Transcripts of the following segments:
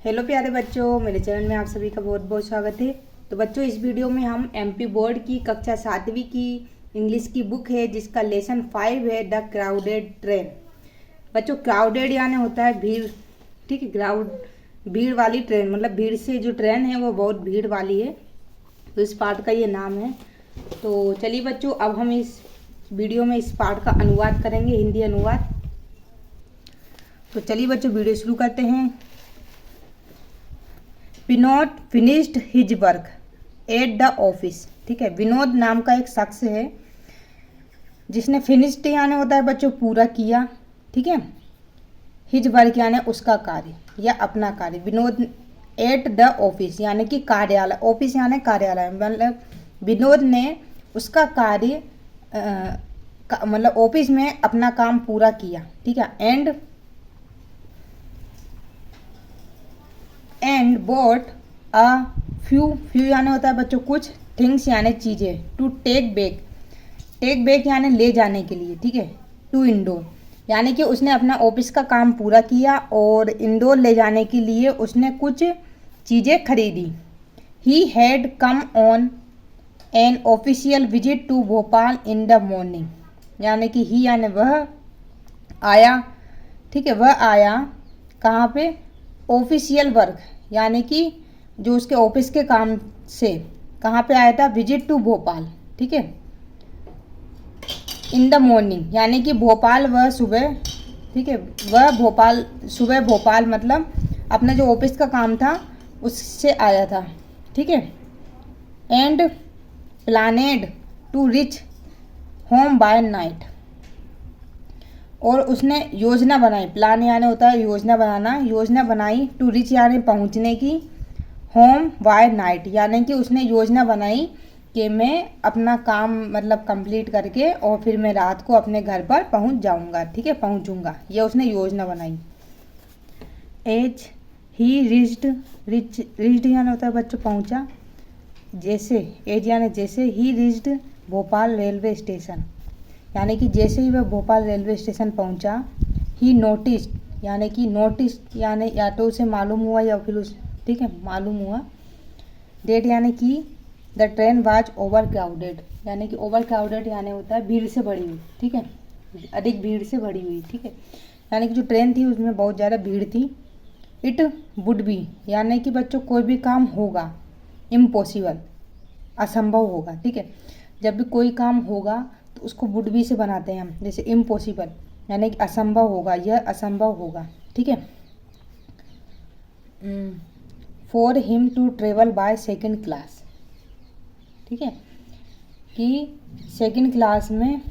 Hello प्यारे बच्चों, मेरे चैनल में आप सभी का बहुत बहुत स्वागत है। तो बच्चों, इस वीडियो में हम एमपी बोर्ड की कक्षा 7वीं की इंग्लिश की बुक है जिसका लेसन 5 है, द क्राउडेड ट्रेन। बच्चों, क्राउडेड यानी होता है भीड़, ठीक है। भीड़ वाली ट्रेन, मतलब भीड़ से जो ट्रेन है वो बहुत भीड़ वाली है, तो इस पार्ट का ये नाम है। तो चलिए बच्चों, अब हम इस वीडियो में इस पार्ट का अनुवाद करेंगे, हिंदी अनुवाद। तो चलिए बच्चों, वीडियो शुरू करते हैं। Vinod finished his work at the office. ठीक है, विनोद नाम का एक शख्स है जिसने फिनिश्ड यानी होता है बच्चों पूरा किया, ठीक है। हिज वर्क यानी उसका कार्य या अपना कार्य। विनोद एट द ऑफिस यानी कि कार्यालय, ऑफिस यानी कार्यालय, मतलब विनोद ने उसका कार्य मतलब ऑफिस में अपना काम पूरा किया, ठीक है। एंड बॉट अ फ्यू यानी होता है बच्चों कुछ, थिंग्स यानी चीज़ें, टू टेक बैक यानी ले जाने के लिए, ठीक है। टू इंडोर यानी कि उसने अपना ऑफिस का काम पूरा किया और इंडोर ले जाने के लिए उसने कुछ चीज़ें खरीदी। He had come on an official visit to Bhopal in the morning यानी कि ही यानी वह आया, ठीक है। वह आया कहाँ पे? ऑफिशियल वर्क यानी कि जो उसके ऑफिस के काम से कहाँ पे आया था? विजिट टू भोपाल, ठीक है। इन द मॉर्निंग यानी कि भोपाल वह सुबह, ठीक है। वह भोपाल सुबह, भोपाल मतलब अपना जो ऑफिस का काम था उससे आया था, ठीक है। And planned to reach home by night, और उसने योजना बनाई। प्लान यानी होता है योजना बनाना, योजना बनाई। टू रिच यानी पहुंचने की। होम बाय नाइट यानी कि उसने योजना बनाई कि मैं अपना काम मतलब कंप्लीट करके और फिर मैं रात को अपने घर पर पहुंच जाऊंगा, ठीक है, पहुंचूंगा। यह उसने योजना बनाई। एज ही रिच्ड यानी होता है बच्चों पहुंचा। जैसे एज यानी जैसे, ही रिच्ड भोपाल रेलवे स्टेशन यानी कि जैसे ही वह भोपाल रेलवे स्टेशन पहुंचा। ही नोटिस्ड यानी कि नोटिस यानी या तो उसे मालूम हुआ या फिर उस, ठीक है, मालूम हुआ। डेट यानी कि the train was over crowded यानी कि ओवर क्राउडेड यानी होता है भीड़ से भरी हुई, ठीक है, अधिक भीड़ से भरी हुई, ठीक है। यानी कि जो ट्रेन थी उसमें बहुत ज़्यादा भीड़ थी। इट वुड बी यानी कि बच्चों कोई भी काम होगा, इम्पॉसिबल असंभव होगा, ठीक है। जब भी कोई काम होगा तो उसको वुड बी से बनाते हैं हम, जैसे इम्पॉसिबल यानी कि असंभव होगा, यह असंभव होगा, ठीक है। For him to travel by second class, ठीक है, कि सेकेंड क्लास में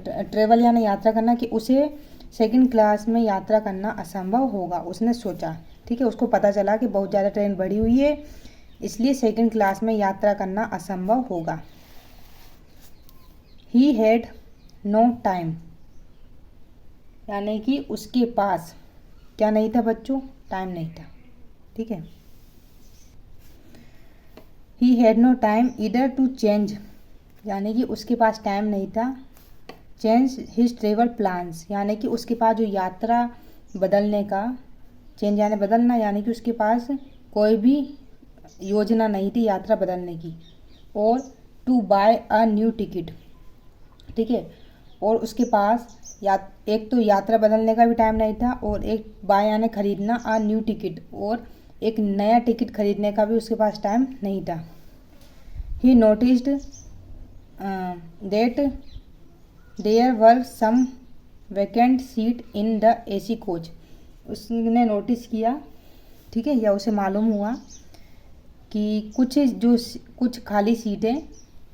ट्रेवल यानी यात्रा करना, कि उसे सेकेंड क्लास में यात्रा करना असंभव होगा, उसने सोचा, ठीक है। उसको पता चला कि बहुत ज़्यादा ट्रेन बढ़ी हुई है, इसलिए सेकेंड क्लास में यात्रा करना असंभव होगा। ही हैड नो टाइम यानी कि उसके पास क्या नहीं था बच्चों? टाइम नहीं था, ठीक है। He had no time either to change यानी कि उसके पास टाइम नहीं था। चेंज हिज ट्रेवल प्लान्स यानी कि उसके पास जो यात्रा बदलने का, चेंज यानी बदलना, यानी कि उसके पास कोई भी योजना नहीं थी यात्रा बदलने की। और to buy a new ticket, ठीक है, और उसके पास एक तो यात्रा बदलने का भी टाइम नहीं था, और एक बाय यानी खरीदना, अ न्यू टिकट, और एक नया टिकट खरीदने का भी उसके पास टाइम नहीं था। He noticed that there were some vacant seat in the AC coach, उसने नोटिस किया, ठीक है, या उसे मालूम हुआ कि कुछ खाली सीटें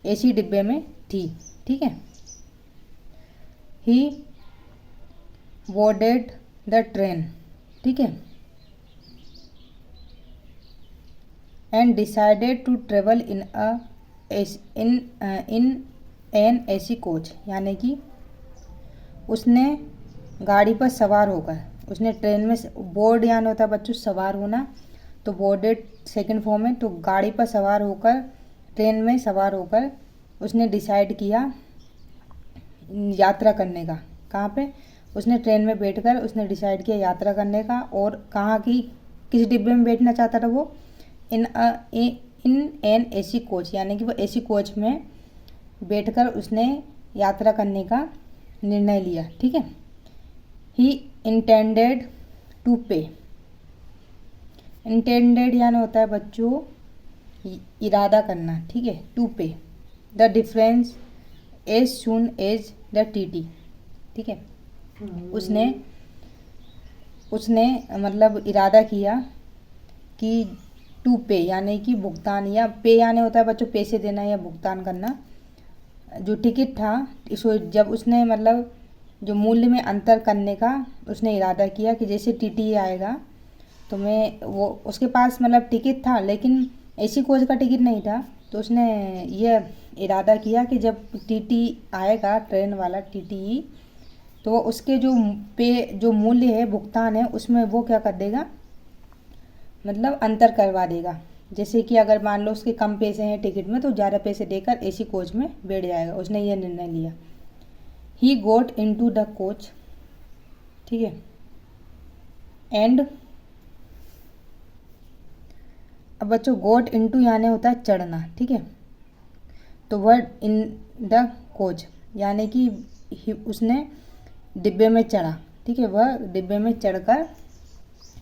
एसी डिब्बे में थी, ठीक है। ही बोर्डेड द ट्रेन, ठीक है, and decided to travel in an AC coach यानी कि उसने गाड़ी पर सवार होकर, उसने ट्रेन में, बोर्ड यानी होता है बच्चों सवार होना, तो बोर्डेड सेकंड फॉर्म है, तो गाड़ी पर सवार होकर, ट्रेन में सवार होकर उसने डिसाइड किया यात्रा करने का। कहाँ पे? उसने ट्रेन में बैठकर उसने डिसाइड किया यात्रा करने का। और कहाँ की किस डिब्बे में बैठना चाहता था वो? इन एन एसी कोच, यानी कि वो एसी कोच में बैठकर उसने यात्रा करने का निर्णय लिया। ठीक है। ही इंटेंडेड टू पे। इंटेंडेड यानी होता है बच्चों इरादा करना। ठीक है। To pay the difference as soon as the TT. ठीक है। उसने मतलब इरादा किया कि टू पे यानी कि भुगतान, या पे यानी होता है बच्चों पैसे देना या भुगतान करना। जो टिकट था इसको जब उसने मतलब जो मूल्य में अंतर करने का उसने इरादा किया कि जैसे टीटी आएगा तो मैं वो उसके पास मतलब टिकट था लेकिन एसी कोच का टिकट नहीं था। तो उसने ये इरादा किया कि जब टीटी आएगा ट्रेन वाला टीटी, तो वो उसके जो मूल्य है भुगतान है उसमें वो क्या कर देगा, मतलब अंतर करवा देगा। जैसे कि अगर मान लो उसके कम पैसे हैं टिकट में तो ज़्यादा पैसे देकर एसी कोच में बैठ जाएगा। उसने यह निर्णय लिया। ही गोट इनटू द कोच। ठीक है। एंड अब बच्चों गोट इनटू यानी होता है चढ़ना। ठीक है। तो वर्ड इन द कोच यानी कि उसने डिब्बे में चढ़ा। ठीक है। वह डिब्बे में चढ़कर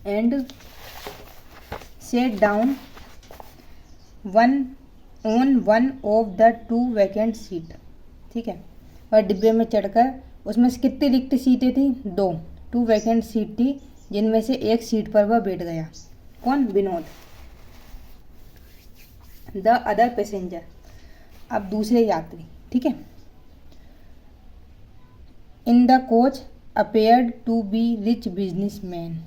and set down one of the two vacant seat. ठीक है। और डिब्बे में चढ़कर उसमें से कितनी रिक्त सीटें थी? 2। 2 वैकेंट सीट थी जिनमें से एक सीट पर वह बैठ गया। कौन? विनोद। द अदर पैसेंजर, अब दूसरे यात्री। ठीक है। In the coach appeared to be rich businessman.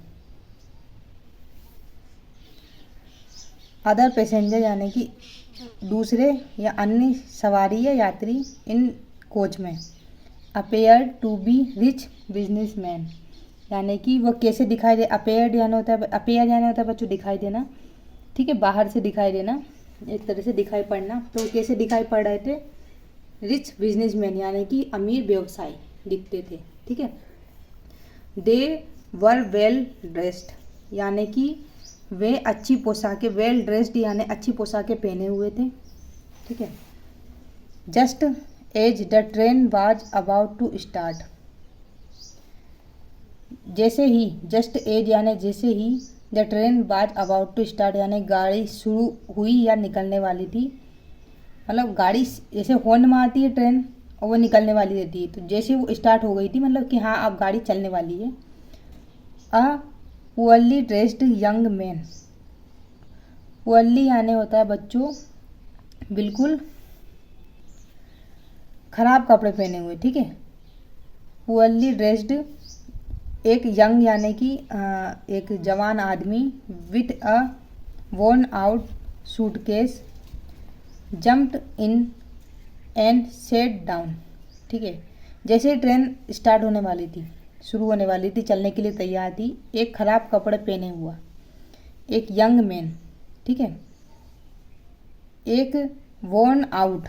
Other passenger यानी कि दूसरे या अन्य सवारी या यात्री इन कोच में appeared to be rich businessman यानी कि वह कैसे दिखाई दे। अपेयर्ड यानी होता है बच्चों दिखाई देना। ठीक है। बाहर से दिखाई देना, एक तरह से दिखाई पड़ना। तो कैसे दिखाई पड़ रहे थे? रिच बिजनेसमैन यानी कि अमीर व्यवसायी दिखते थे। ठीक है। दे वर वेल ड्रेस्ड यानी कि वे अच्छी पोशाकें, वेल ड्रेस्ड यानी अच्छी पोशाकें पहने हुए थे। ठीक है। Just as the train was about to start. जैसे ही, जस्ट एज यानी जैसे ही, the train was about to start यानी गाड़ी शुरू हुई या निकलने वाली थी। मतलब गाड़ी जैसे हॉर्न मारती है ट्रेन और वो निकलने वाली रहती है, तो जैसे वो स्टार्ट हो गई थी मतलब कि हाँ अब गाड़ी चलने वाली है। A poorly dressed young man. Poorly यानी होता है बच्चों बिल्कुल खराब कपड़े पहने हुए। ठीक है। पुअरली ड्रेस्ड एक यंग यानी कि एक जवान आदमी with a worn out suitcase jumped in and set down. ठीक है। जैसे ही ट्रेन स्टार्ट होने वाली थी, शुरू होने वाली थी, चलने के लिए तैयार थी, एक खराब कपड़े पहने हुआ एक यंग मैन। ठीक है। एक worn out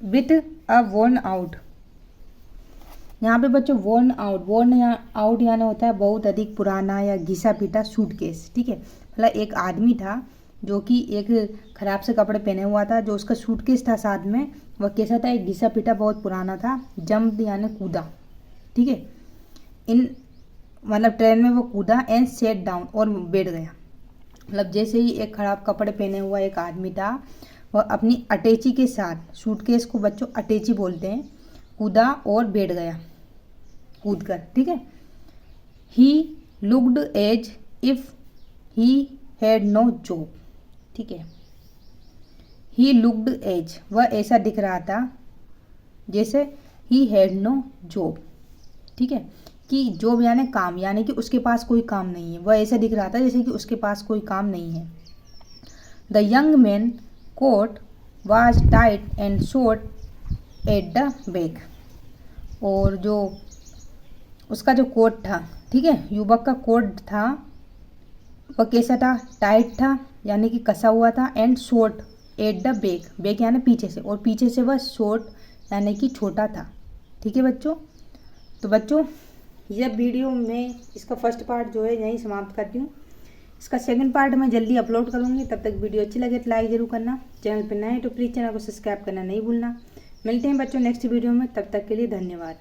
with a worn out. यहाँ पे बच्चों worn आउट यानी होता है बहुत अधिक पुराना या घिसा पीटा सूटकेस। ठीक है। मतलब एक आदमी था जो कि एक खराब से कपड़े पहने हुआ था, जो उसका सूटकेस था साथ में वह कैसा था? एक घिसा पीटा बहुत पुराना था। जंप यानी कूदा। ठीक है। इन मतलब ट्रेन में वो कूदा एंड सेट डाउन और बैठ गया। मतलब जैसे ही एक खराब कपड़े पहने हुआ एक आदमी था, वह अपनी अटैची के साथ, सूटकेस को बच्चों अटैची बोलते हैं, कूदा और बैठ गया कूद कर। ठीक है। He looked as if he had no job. ठीक है। ही लुक्ड एज वह ऐसा दिख रहा था जैसे ही हैड नो जॉब। ठीक है। कि जॉब यानी काम, यानी कि उसके पास कोई काम नहीं है। वह ऐसा दिख रहा था जैसे कि उसके पास कोई काम नहीं है। The young man coat was tight and short at the back. और जो उसका जो कोट था, ठीक है, युवक का कोट था, वह कैसा था? टाइट था यानी कि कसा हुआ था, and short at the back, back यानी पीछे से, और पीछे से वह शॉर्ट यानी कि छोटा था। ठीक है बच्चों। तो बच्चों यह वीडियो में इसका फर्स्ट पार्ट जो है यहीं समाप्त करती हूँ। इसका सेकंड पार्ट मैं जल्दी अपलोड करूँगी। तब तक वीडियो अच्छी लगे तो लाइक ज़रूर करना, चैनल पर नए तो प्लीज़ चैनल को सब्सक्राइब करना नहीं भूलना। मिलते हैं बच्चों नेक्स्ट वीडियो में, तब तक के लिए धन्यवाद।